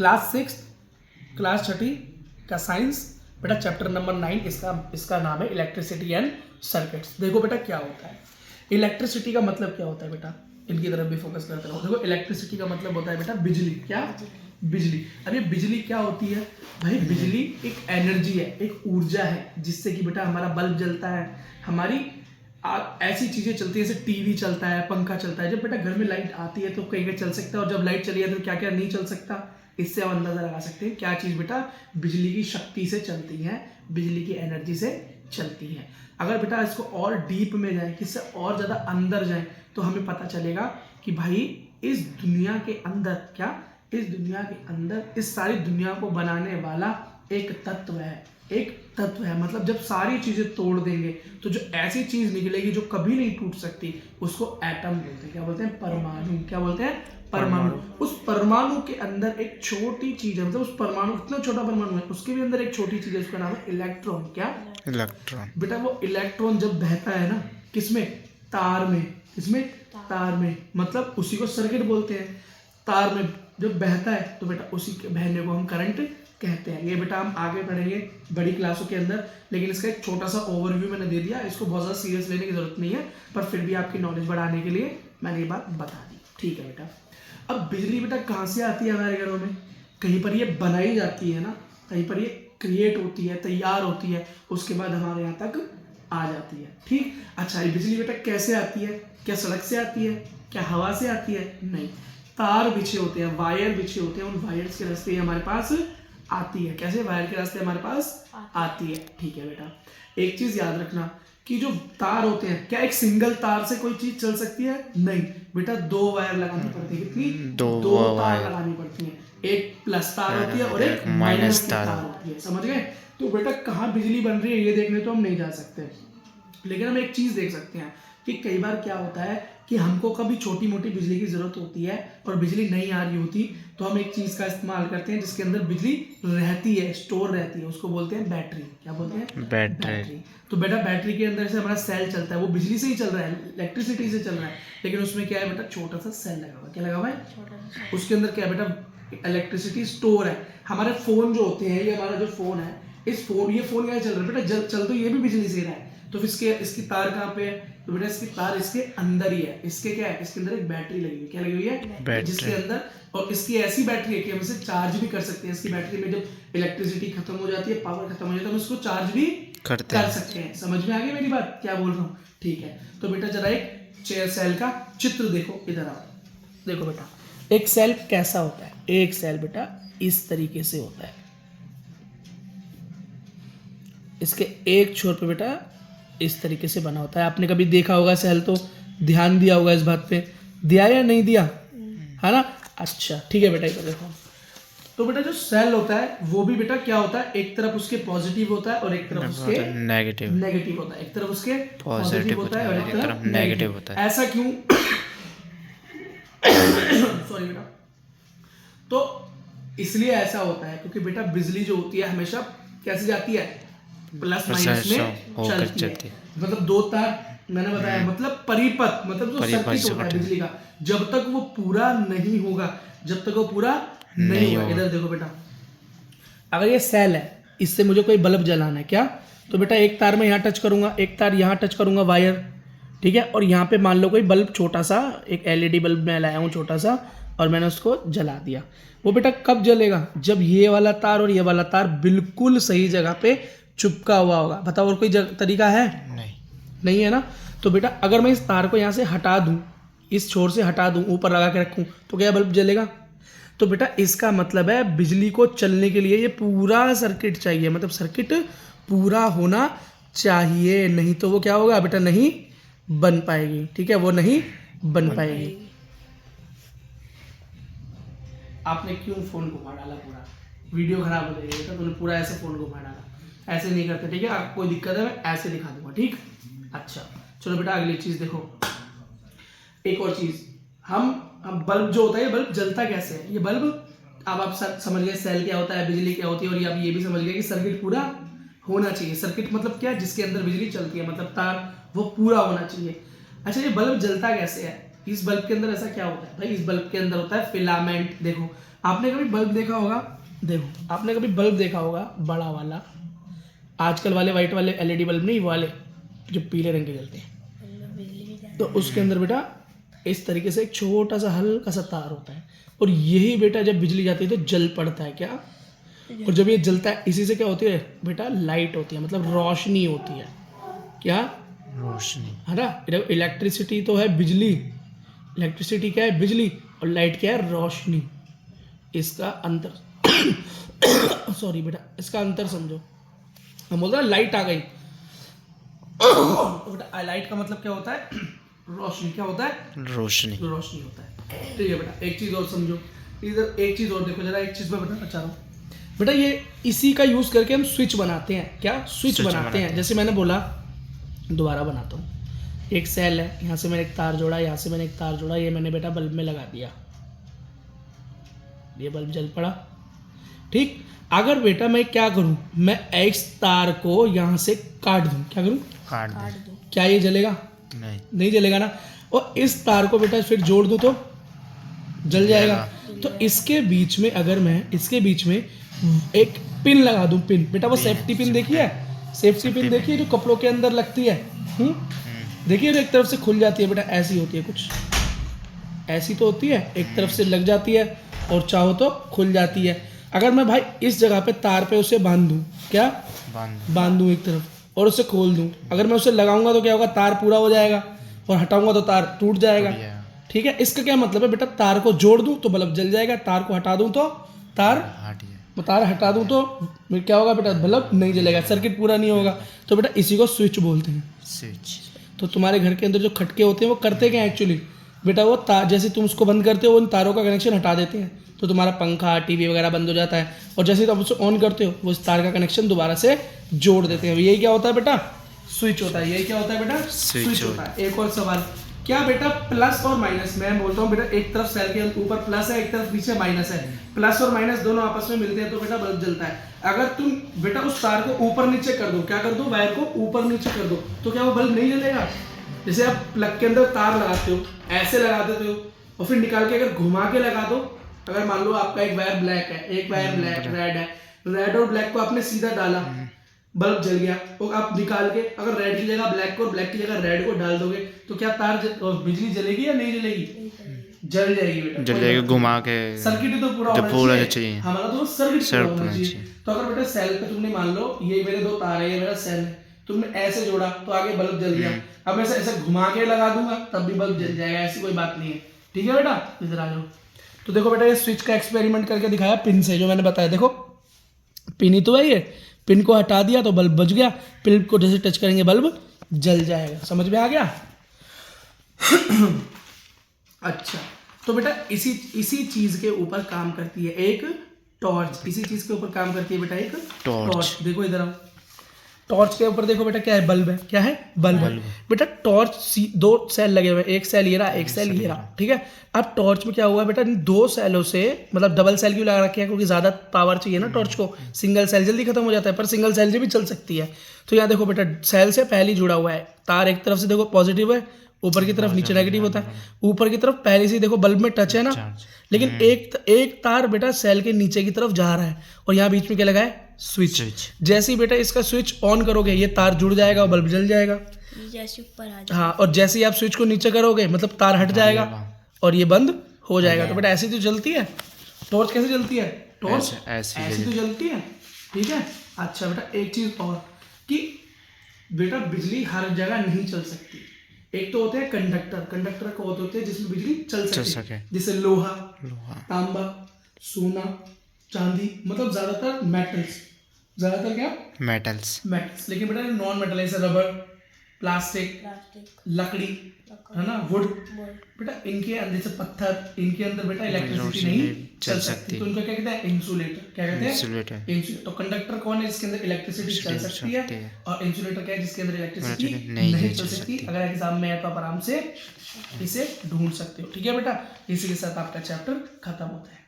Class 6 class 6 का science बेटा chapter number 9 इसका नाम है इलेक्ट्रिसिटी एंड सर्किट्स। देखो बेटा क्या होता है इलेक्ट्रिसिटी का मतलब क्या होता है बेटा, इनकी तरफ भी फोकस करते रहो। देखो इलेक्ट्रिसिटी का मतलब होता है बेटा बिजली। क्या? बिजली। अब ये बिजली क्या होती है भाई? बिजली एक एनर्जी है, एक ऊर्जा है जिससे कि बेटा हमारा बल्ब जलता है, हमारी ऐसी चीजें चलती है जैसे टीवी चलता है, पंखा चलता है। जब बेटा घर में लाइट आती है तो कहीं कहीं चल सकता है, और जब लाइट चली है तो क्या क्या नहीं चल सकता। इससे हम अंदाजा लगा सकते हैं क्या चीज बेटा बिजली की शक्ति से चलती है, बिजली की एनर्जी से चलती है। अगर बेटा इसको और डीप में जाए, किससे और ज्यादा अंदर जाए, तो हमें पता चलेगा कि भाई इस दुनिया के अंदर क्या, इस दुनिया के अंदर इस सारी दुनिया को बनाने वाला एक तत्व है, एक तत्व है। मतलब जब सारी चीजें तोड़ देंगे तो जो ऐसी चीज निकलेगी जो कभी नहीं टूट सकती, उसको एटम बोलते हैं। क्या बोलते हैं? परमाणु। क्या बोलते हैं? परमाणु। उस परमाणु के अंदर एक छोटी चीज है, मतलब उस परमाणु, इतना छोटा परमाणु है, उसके भी अंदर एक छोटी चीज है, उसका नाम है इलेक्ट्रॉन। क्या? इलेक्ट्रॉन। बेटा वो इलेक्ट्रॉन जब बहता है ना, किसमें? तार में। किसमें? तार में। मतलब उसी को सर्किट बोलते हैं। तार में जब बहता है तो बेटा उसी के बहने को हम करंट कहते हैं। ये बेटा हम आगे पढ़ेंगे बड़ी क्लासों के अंदर, लेकिन इसका एक छोटा सा ओवरव्यू मैंने दे दिया। इसको बहुत ज़्यादा सीरियस लेने की जरूरत नहीं है, पर फिर भी आपकी नॉलेज बढ़ाने के लिए मैंने ये बात बता दी। ठीक है बेटा। अब बिजली बेटा कहाँ से आती है हमारे घरों में? कहीं पर ये बनाई जाती है ना, कहीं पर ये क्रिएट होती है, तैयार होती है, उसके बाद हमारे यहाँ तक आ जाती है। ठीक। अच्छा, ये बिजली बेटा कैसे आती है? क्या सड़क से आती है? क्या हवा से आती है? नहीं, तार बिछे होते हैं, वायर बिछे होते हैं, उन वायर्स के रास्ते हमारे पास आती है। कैसे? वायर के रास्ते हमारे पास आती है। ठीक है बेटा। एक चीज याद रखना कि जो तार होते हैं, क्या एक सिंगल तार से कोई चीज चल सकती है? नहीं बेटा, 2 वायर लगानी पड़ती है। कितनी? 2 तार लगानी पड़ती है। एक प्लस तार होती है और एक माइनस तार होती है। समझ गए? तो बेटा कहाँ बिजली बन रही है ये देखने तो हम नहीं जा सकते, लेकिन हम एक चीज देख सकते हैं कि कई बार क्या होता है कि हमको कभी छोटी मोटी बिजली की जरूरत होती है और बिजली नहीं आ रही होती, तो हम एक चीज का इस्तेमाल करते हैं जिसके अंदर बिजली रहती है, स्टोर रहती है, उसको बोलते हैं बैटरी। क्या बोलते हैं? बैटरी। तो बेटा बैटरी के अंदर से हमारा सेल चलता है, वो बिजली से ही चल रहा है, इलेक्ट्रिसिटी से चल रहा है, लेकिन उसमें क्या है बेटा? छोटा सा सेल लगा हुआ है। क्या लगा हुआ है? उसके अंदर क्या है बेटा? इलेक्ट्रिसिटी स्टोर है। हमारे फोन जो होते हैं, ये हमारा जो फोन है, ये फोन क्या चल रहा है बेटा? चल तो ये भी बिजली से रहा है। तो फिर इसकी तार कहाँ पे है? तो बेटा इसकी तार इसके अंदर ही है। इसके क्या है? इसके अंदर एक बैटरी लगी हुई है। क्या लगी हुई है? जिसके अंदर, और इसकी ऐसी बैटरी है कि हम इसे चार्ज भी कर सकते हैं। इसकी बैटरी में जब इलेक्ट्रिसिटी खत्म हो जाती है, पावर खत्म हो जाता है, हम इसको चार्ज भी कर सकते हैं। समझ में आ गई मेरी बात क्या बोल रहा हूँ? ठीक है। तो बेटा जरा एक सेल का चित्र देखो, इधर आओ। देखो बेटा एक सेल कैसा होता है? एक सेल बेटा इस तरीके से होता है। इसके एक छोर पे बेटा इस तरीके से बना होता है। आपने कभी देखा होगा सेल, तो ध्यान दिया होगा इस बात पे, दिया या नहीं दिया? है ना? अच्छा ठीक है बेटा, इधर देखो। तो बेटा जो सेल होता है वो भी बेटा क्या होता है? एक तरफ उसके पॉजिटिव होता है और एक तरफ उसके नेगेटिव होता है। एक तरफ उसके पॉजिटिव होता है और एक तरफ नेगेटिव होता है। ऐसा क्यों? सॉरी बेटा। तो इसलिए ऐसा होता है क्योंकि बेटा बिजली जो होती है हमेशा कैसे जाती है? प्लस माइनस में चलती है। मतलब 2 तार मैंने बताया, मतलब परिपथ, मतलब जो सर्किट होता है बिजली का, जब तक वो पूरा नहीं होगा, जब तक वो पूरा नहीं होगा। इधर देखो बेटा, अगर ये सेल है, इससे मुझे कोई बल्ब जलाना है क्या? तो बेटा एक तार में यहाँ टच करूंगा, एक तार यहाँ टच करूंगा, वायर। ठीक है। और यहाँ पे मान लो कोई बल्ब छोटा सा, एक LED बल्ब मैं लाया हूँ छोटा सा, और मैंने उसको जला दिया। वो बेटा कब जलेगा? जब ये वाला तार और ये वाला तार बिल्कुल सही जगह पे चिपका हुआ होगा। बताओ और कोई तरीका है? नहीं है ना? तो बेटा अगर मैं इस तार को यहाँ से हटा दूं, इस छोर से हटा दूं, ऊपर लगा के रखूं, तो क्या बल्ब जलेगा? तो बेटा इसका मतलब है बिजली को चलने के लिए ये पूरा सर्किट चाहिए, मतलब सर्किट पूरा होना चाहिए, नहीं तो वो क्या होगा बेटा? नहीं बन पाएगी। ठीक है, वो नहीं बन पाएगी। आपने क्यों फोन घुमा डाला? पूरा वीडियो खराब हो जाएगी बेटा, तुमने पूरा ऐसे फोन घुमा डाला। ऐसे नहीं करते। ठीक है, आपको कोई दिक्कत है मैं ऐसे दिखा दूंगा। ठीक। अच्छा चलो बेटा अगली चीज देखो। एक और चीज, हम बल्ब जो होता है, ये बल्ब जलता कैसे है? ये बल्ब, अब आप समझ गए सेल क्या होता है, बिजली क्या होती है, और अब ये भी समझ गए कि सर्किट पूरा होना चाहिए। सर्किट मतलब क्या? जिसके अंदर बिजली चलती है, मतलब तार वो पूरा होना चाहिए। अच्छा ये बल्ब जलता कैसे है? इस बल्ब के अंदर ऐसा क्या होता है भाई? इस बल्ब के अंदर होता है फिलामेंट। देखो आपने कभी बल्ब देखा होगा, देखो आपने कभी बल्ब देखा होगा बड़ा वाला, आजकल वाले वाइट वाले एलईडी बल्ब नहीं, वाले जो पीले रंग के जलते हैं, तो उसके अंदर बेटा इस तरीके से एक छोटा सा हल्का सा तार होता है, और यही बेटा जब बिजली जाती है तो जल पड़ता है क्या, और जब ये जलता है इसी से क्या होती है बेटा, लाइट होती है, मतलब रोशनी होती है। क्या? रोशनी, है ना। इलेक्ट्रिसिटी तो है बिजली, इलेक्ट्रिसिटी क्या है? बिजली, और लाइट क्या है? रोशनी। इसका अंतर सॉरी बेटा, इसका अंतर समझो। हम बोलते हैं लाइट आ गई, तो बेटा लाइट का मतलब क्या होता है? रोशनी। क्या होता है? रोशनी, रोशनी होता है। ठीक है बेटा, एक चीज़ और समझो, इधर एक चीज़ और देखो जरा, एक चीज़ मैं बताना चाह रहा हूँ बेटा, ये इसी का यूज़ करके हम स्विच बनाते हैं। क्या? स्विच बनाते हैं। जैसे मैंने बोला, दोबारा बनाता हूँ, एक सेल है, यहाँ से मैंने एक तार जोड़ा, यहाँ से मैंने एक तार जोड़ा, ये मैंने बेटा बल्ब में लगा दिया, ये बल्ब जल पड़ा। ठीक, अगर बेटा मैं क्या करूँ, मैं एक तार को यहाँ से काट दूँ, क्या करूँ? काट दो। क्या ये जलेगा? नहीं जलेगा ना। और इस तार को बेटा फिर जोड़ दूँ तो जल जाएगा। तो इसके बीच में अगर मैं इसके बीच में एक पिन लगा दूँ, पिन बेटा, वो सेफ्टी पिन देखी है? सेफ्टी पिन देखी है जो कपड़ों के अंदर लगती है, देखिए, एक तरफ से खुल जाती है बेटा, ऐसी होती है कुछ, ऐसी तो होती है, एक तरफ से लग जाती है और चाहो तो खुल जाती है। अगर मैं भाई इस जगह पे तार पे उसे बांध दूँ, क्या बांध दूँ एक तरफ, और उसे खोल दूँ, अगर मैं उसे लगाऊंगा तो क्या होगा? तार पूरा हो जाएगा, और हटाऊंगा तो तार टूट जाएगा। ठीक है, इसका क्या मतलब है बेटा? तार को जोड़ दूँ तो बल्ब जल जाएगा, तार को हटा दूँ तो तार हटा दूँ तो क्या होगा बेटा? बल्ब नहीं जलेगा, सर्किट पूरा नहीं होगा। तो बेटा इसी को स्विच बोलते हैं, स्विच। तो तुम्हारे घर के अंदर जो खटके होते हैं वो करते क्या है एक्चुअली बेटा? वो तार, जैसे तुम उसको बंद करते हो, उन तारों का कनेक्शन हटा देते हैं, तो तुम्हारा पंखा टीवी वगैरह बंद हो जाता है, और जैसे तुम उसे ऑन करते हो वो इस तार का कनेक्शन दोबारा से जोड़ देते हैं। यही क्या होता है बेटा? स्विच होता है। यही क्या होता है बेटा? स्विच होता है। एक और सवाल, क्या बेटा प्लस और माइनस, मैं बोलता हूँ बेटा, एक तरफ सेल के ऊपर प्लस है, एक तरफ नीचे माइनस है, प्लस और माइनस दोनों आपस में मिलते हैं तो बेटा बल्ब जलता है। अगर तुम बेटा उस तार को ऊपर नीचे कर दो, क्या कर दो? वायर को ऊपर नीचे कर दो, तो क्या वो बल्ब नहीं जलेगा? जैसे आप प्लग के अंदर तार लगाते हो, ऐसे लगा देते हो, और फिर निकाल के अगर घुमा के लगा दो, अगर मान लो आपका एक वायर ब्लैक है, एक वायर ब्लैक रेड है, रेड और ब्लैक को आपने सीधा डाला, बल्ब जल गया, और आप निकाल के अगर रेड की जगह ब्लैक को और ब्लैक की जगह रेड को डाल दोगे तो क्या तार बिजली जलेगी या नहीं जलेगी? जल जाएगी बेटा, जल जाएगी, घुमा के। सर्किट तो पूरा होना चाहिए हमारा, तो सर्किट पूरा होना चाहिए। तो अगर बेटा सेल पे तुमने मान लो ये मेरे दो तार है, ये मेरा सेल है, तुमने ऐसे जोड़ा तो आगे बल्ब जल गया, अब मैं ऐसे घुमा के लगा दूंगा तब भी बल्ब जल जाएगा, ऐसी कोई बात नहीं है। ठीक है बेटा, इधर आ जाओ। तो देखो बेटा, ये स्विच का एक्सपेरिमेंट करके दिखाया पिन से, जो मैंने बताया, देखो पिन ही तो है, ये पिन को हटा दिया तो बल्ब बच गया, पिन को जैसे टच करेंगे बल्ब जल जाएगा। समझ में आ गया? अच्छा, तो बेटा इसी चीज के ऊपर काम करती है एक टॉर्च, इसी चीज के ऊपर काम करती है बेटा एक टॉर्च। देखो इधर आओ, टॉर्च के ऊपर देखो बेटा क्या है? बल्ब है। क्या है? बल्ब है बेटा। टॉर्च दो सेल लगे हुए हैं, एक सेल ये रहा, एक सेल ये रहा। ठीक है, अब टॉर्च में क्या हुआ बेटा? इन दो सेलों से, मतलब डबल सेल क्यों लगा रखे हैं? क्योंकि ज्यादा पावर चाहिए ना टॉर्च को, सिंगल सेल जल्दी खत्म हो जाता है, पर सिंगल सेल से भी चल सकती है। तो यहाँ देखो बेटा, सेल से पहले जुड़ा हुआ है तार, एक तरफ से देखो पॉजिटिव है, ऊपर की तरफ नीचे नेगेटिव होता है। ऊपर की तरफ पहले से देखो बल्ब में टच है ना, लेकिन एक तार बेटा सेल के नीचे की तरफ जा रहा है, और यहाँ बीच में क्या लगा है? स्विच। जैसे ही बेटा इसका स्विच ऑन करोगे ये तार जुड़ जाएगा और बल्ब जल जाएगा। जैसे ऊपर आ जाएगा। हाँ, और जैसे ही आप स्विच को नीचे करोगे मतलब तार हट जाएगा और ये बंद हो जाएगा। तो बेटा ऐसी तो जलती है टॉर्च। कैसे जलती है टॉर्च? ऐसी तो जलती है। ठीक है। अच्छा बेटा, एक चीज और कि बेटा बिजली हर जगह नहीं चल सकती। एक तो होते हैं कंडक्टर को होते हैं जिसमें बिजली चल सके, जैसे लोहा, तांबा, सोना, चांदी, मतलब ज्यादातर मेटल्स। ज्यादातर क्या? मेटल्स। लेकिन बेटा नॉन मेटल जैसे रबर, प्लास्टिक, लकड़ी, है ना, वुड, बेटा इनके अंदर, जैसे पत्थर, इनके अंदर बेटा इलेक्ट्रिसिटी नहीं चल सकती। तो इनका क्या कहते हैं? इंसुलेटर। क्या कहते हैं? इंसुलेटर। तो कंडक्टर कौन है? जिसके अंदर इलेक्ट्रिसिटी चल सकती है, और इंसुलेटर क्या है? जिसके अंदर इलेक्ट्रिसिटी नहीं चल सकती। अगर एग्जाम में है तो आप आराम से इसे ढूंढ सकते हो। ठीक है बेटा, इसी के साथ आपका चैप्टर खत्म होता है।